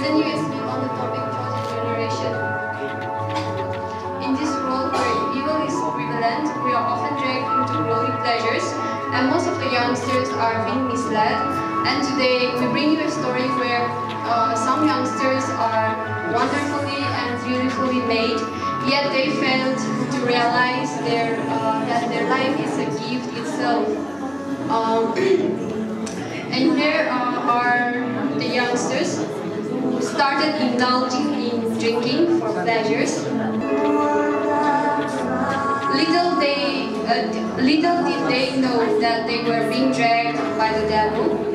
Continue to speak on the topic chosen generation. In this world where evil is prevalent, we are often dragged into worldly pleasures, and most of the youngsters are being misled. And today we bring you a story where some youngsters are wonderfully and beautifully made, yet they failed to realize that their life is a gift itself. And here are the youngsters who started indulging in drinking for pleasures. Little did they know that they were being dragged by the devil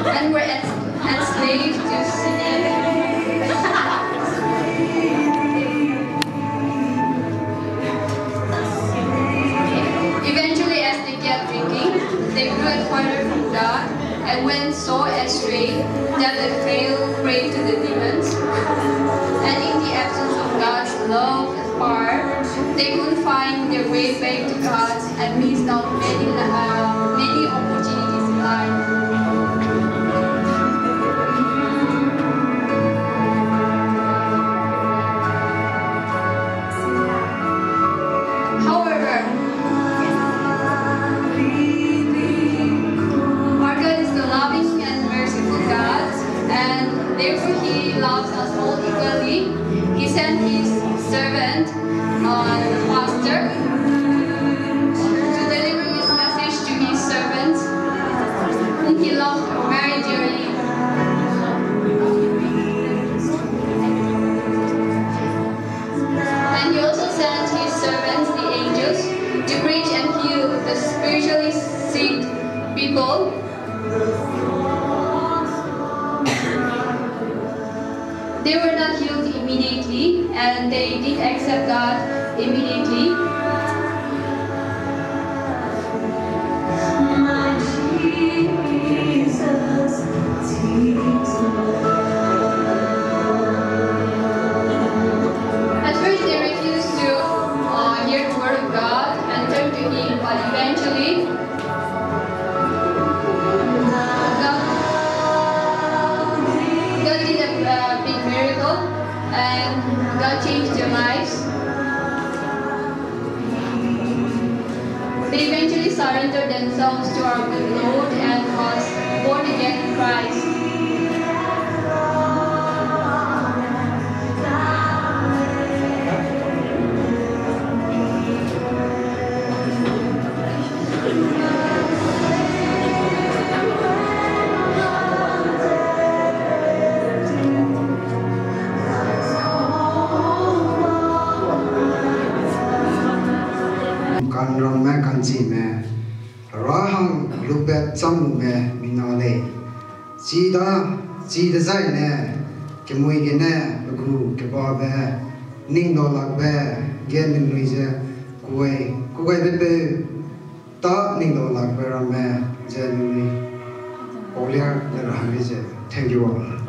and were enslaved to sin. Eventually, as they kept drinking, they grew farther from God and went so astray that they failed prey to the demons. And in the absence of God's love and power, they couldn't find their way back to God and missed out many opportunities in life. However, our God is the loving and merciful God, and therefore He loves us all equally. He sent His servant, the pastor, to deliver His message to His servants, whom He loved very dearly. And He also sent His servants, the angels, to preach and heal the spiritually sick people. They were not healed immediately, and they did accept God immediately. At first they refused to hear the word of God and turn to Him, but eventually God did a big miracle, and God changed their lives. They eventually surrendered themselves to our good Lord and was born again in Christ. Rome kan Zeme, rahang lupet samume minale. Zida zaine, kemui gene, lagu kebabe, ning do lagbe, gen nuize, kuwe bebe, ta ning do lagbe rame, zenui, oliar le rahang. Thank you all.